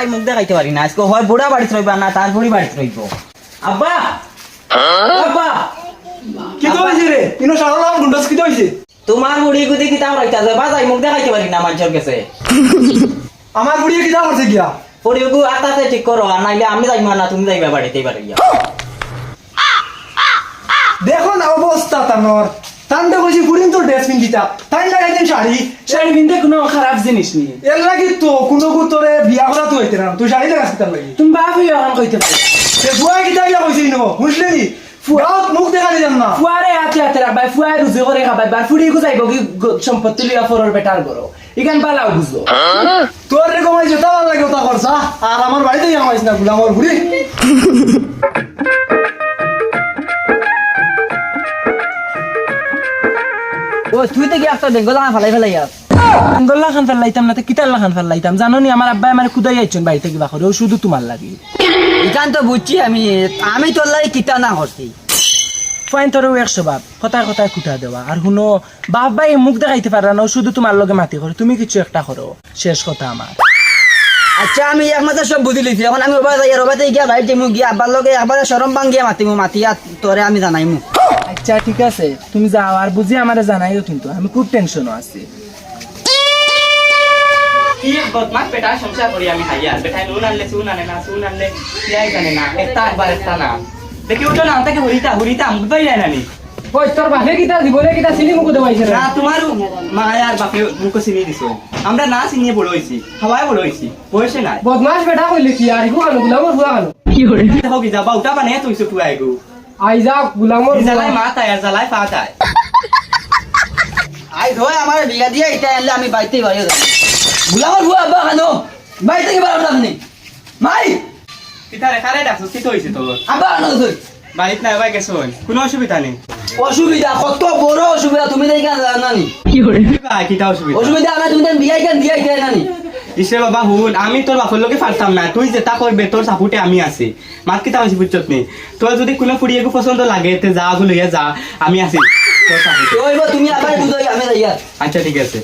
বাজাই মুখ দেখাইতে পারি না আজকে হয় বুড়া বাড়িতে রইবা না তার বুড়ি বাড়িতে রইব আব্বা আব্বা কি তো হইছে রে ইনো সারালাম গুন্ডাস কি তো হইছে তোমার বুড়ি গুদি কি তাও রাইতা বাজাই মুখ দেখাইতে পারি না মানুষের কাছে আমার বুড়িয়ে কি দাম করছে গিয়া বুড়ি গু আতাতে ঠিক করো আর নাইলে আমি যাইব না তুমি যাইবা বাড়িতে এবারে গিয়া দেখো না অবস্থা তানোর তান্ডে কইছি বুড়িন তো ড্রেস পিন্দিতা তাই লাগাইতেন শাড়ি শাড়ি পিনতে কোনো খারাপ জিনিস নেই এর লাগি তো কোনো তোরে বিয়া করা তো হইতে না তুই শাড়ি লাগাস তার লাগি তুমি বাপ হইয়া এখন কইতে পারো সে বুয়া কি তাইলা কইছি নো বুঝলি নি ফুয়াত মুখ দেখা দিলাম না ফুয়ারে হাতে হাতে রাখবাই ফুয়ায় রুজু করে খাবাই বার ফুড়ি গুজাইব কি সম্পত্তি লিয়া ফরর বেটার করো ইগান পালাও বুঝলো তোর রে কমাই যেটা ভালো লাগে ওটা করছা আর আমার বাড়িতে আমাইছ না গুলামর বুড়ি ও তুই তো কি একটা বেঙ্গল না ফলাই ফেলাই আর গল্লা খান ফেলাইতাম না তো কিতাল্লা খান ফেলাইতাম জানো নি আমার আব্বাই আমার কুদাই আইছেন বাড়িতে কিবা করে ও শুধু তোমার লাগি ইখান তো বুঝছি আমি তোর লাগে কিতা না করছি ফাইন তোরও 100 বাপ কথায় কথায় কুটা দেওয়া আর শুনো বাপ ভাই মুখ দেখাইতে পারে না ও শুধু তোমার লগে মাতি করে তুমি কিছু একটা করো শেষ কথা আমার আচ্ছা আমি একমাত্র সব বুঝি লিছি এখন আমি রবাতে গিয়া বাড়িতে মুখ গিয়া আব্বার লগে একবারে সরম ভাঙ্গিয়া মাতিয়া তোরে আমি জানাইমু আচ্ছা ঠিক আছে তুমি যাও আর বুঝি আমারে জানাইও কিন্তু আমি খুব টেনশনও আছি কি বদমাস বেটা সংসার করি আমি হাইয়া বেটাই নুন আনলে সুন আনে না সুন আনলে কিয়াই জানে না একটা একবার একটা না দেখি উঠো না তাকে হরিতা মুখবাই যায় না নি ওই তোর বাপে কিতা দিবলে কিতা চিনি মুখ দেবাইছে না তোমার মায়ার বাপে মুখ চিনি দিছো আমরা না চিনিয়ে বড় হইছি হাওয়ায় বড় হইছি বয়সে নাই বদমাস বেটা কইলে কি আর ইগো আনো গুলামর হুয়া আনো কি করে দেখো কি যাবা উঠা বানে তুইছো তুই আইগো আই যা গুলামর জ্বালাই মা তাই আর জ্বালাই পা তাই আই ধোয় আমার বিয়া দিয়া এটা আনলে আমি বাইতেই বাইরে যাব গুলামর হুয়া আব্বা খানো বাইতে কি বারণ আপনি মাই কিতা রে খারে ডাকছ কি হইছে তোর আব্বা আনো তুই বাইত না ভাই কেছন কোনো অসুবিধা নেই অসুবিধা কত বড় অসুবিধা তুমি দেই কেন জানানি কি করে ভাই কিটা অসুবিধা অসুবিধা না তুমি দেন বিয়া কেন দিয়া দিয়া জানি ইসে বাবা হুন আমি তোর বাপের লগে পারতাম না তুই যেটা করবে তোর সাপোর্টে আমি আছি মাত কিতা হইছে বুঝছত নি তোর যদি কোনো ফুড়িয়ে পছন্দ লাগে তে যা লইয়া যা আমি আছি তোর সাপোর্টে ওইবা তুমি আবার বুঝাই আমি যাইয়া আচ্ছা ঠিক আছে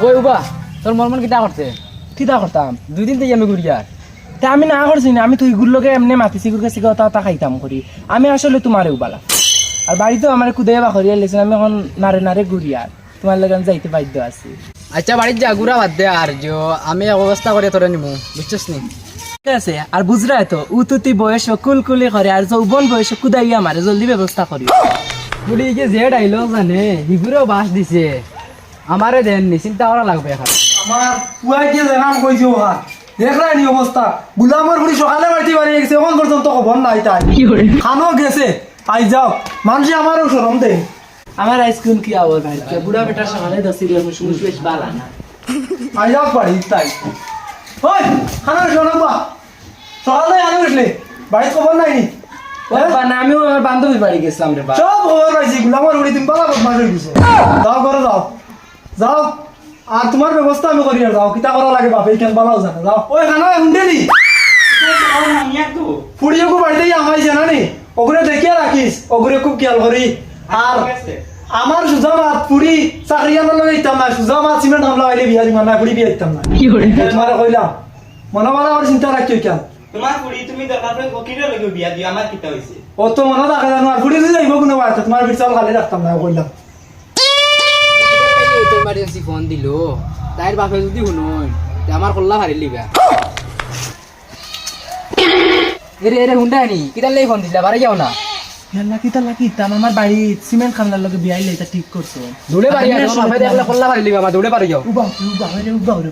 ওই উবা তোর মন কিতা করতে কিতা করতাম 2 দিন থেকে আমি ঘুরি আর তা আমি না করছি না আমি তুই গুলোকে এমনি মাতিছি গুরকে সিগা তা খাইতাম করি আমি আসলে তোমারে উবালা আর বাড়িতেও আমার কুদাইয়া বা করিয়া লেছেন আমি এখন নারে ঘুরি আর তোমার লাগে যাইতে বাধ্য আছি আচ্ছা বাড়ির যা ঘুরা বাদ দে আর যে আমি অবস্থা করে তোরে নিমু বুঝছিস নি ঠিক আছে আর বুঝরা তো উতুতি বয়স কুলকুলি করে আর যৌবন বয়স কুদাইয়া মারে জলদি ব্যবস্থা করি বুড়ি যে যে ডাইলগ জানে হিগুরেও বাস দিছে আমারে দেন নি চিন্তা করা লাগবে এখন আমার পুয়াই দিয়ে দেখাম কইছি ওহা দেখলা নি অবস্থা গুলামর বুড়ি সকালে বাড়িতে বাড়ি গেছে এখন পর্যন্ত খবর নাই তাই খানো গেছে আই যাও মানুষ আমারও শরম দেয় আমার আইসক্রিম কি আবার ভাই বুড়া বেটার সকালে 10 দিন শুনে বেশ বালা না আই যাও বাড়ি তাই ওই খানা শোনো বা সকালে আনো উঠলে বাড়ি খবর নাই নি না আমিও আমার বান্ধবীর বাড়ি গেছিলাম রে বা সব খবর পাইছি গুলামর বুড়ি তুমি বালা বদমাশ হয়ে গেছো যাও করে যাও যাও আর তোমার ব্যবস্থা আমি করি যাও কিতা করা লাগে বাপ এই কেন বালাও জানে যাও ওই খানা শুনতে নি ফুড়িয়েকো বাড়িতে আমাই জানা নি ওগুলো দেখিয়া রাখিস ওগুলো খুব খেয়াল করি আর আমার সুজা মাত পুরি চাকরি আনার লগে দিতাম না সুজা মাত সিমেন্ট হামলা হইলে বিয়া দিমান না পুরি বিয়া দিতাম না তোমার কইলাম মনে মনে আমার চিন্তা রাখিও কেন তোমার পুরি তুমি দরকার পড়ে কিরে লগে বিয়া দিও আমার কিতা হইছে ও তো মনে রাখা জানো আর পুরি যদি যাইব কোনো বাড়িতে তোমার বিচাল খালি রাখতাম না কইলাম ইমার্জেন্সি ফোন দিল তাইর বাপে যদি শুনুন আমার কল্লা হারি লিবা এরে হুন্ডা নি কিতার লাগি ফোন দিলা বাড়ি যাও না কিতা লাগি তাম আমার বাড়ি সিমেন্ট খামলার লগে বিয়াইলে এটা ঠিক করছো দৌড়ে বাড়ি যাও বাপে দেখলে কল্লা হারি লিবা দৌড়ে বাড়ি যাও উবা রে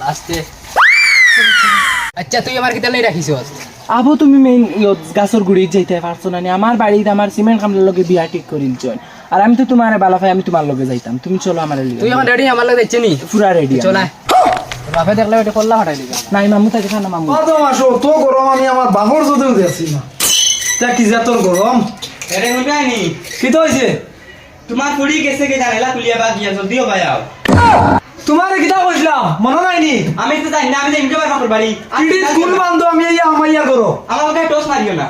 লাস্টে আচ্ছা তুই আমার কিতার লাগি রাখিছস আবো তুমি মেইন গাছর গুড়ি যাইতে পারছো না আমার বাড়িতে আমার সিমেন্ট খামলার লগে বিয়া ঠিক করিনছন আর আমি তো তোমারে বালা ভাই আমি তোমার লগে যাইতাম তুমি চলো আমার লগে তুই এখন রেডি আমার লগে যাচ্ছে নি পুরা রেডি চল বাপে দেখলে ওটা কল্লা হাঁটাই লিবা নাই মামু থাকে না মামু তো আসো তো গরম আমি আমার বাপর যদিও দেখছি না তা কি যা তোর গরম আরে হুনাইনি কি তো হইছে তোমার পুরি গেছে কে জানেলা কুলিয়া বা গিয়া জলদিও ভাই আও তোমারে কিতা কইছিলাম মনে নাই নি আমি তো জানি না আমি যে ইনকে বাড়ি কিডি স্কুল বান্ধব আমি এই আমাইয়া করো আমার কাছে টোস মারিও না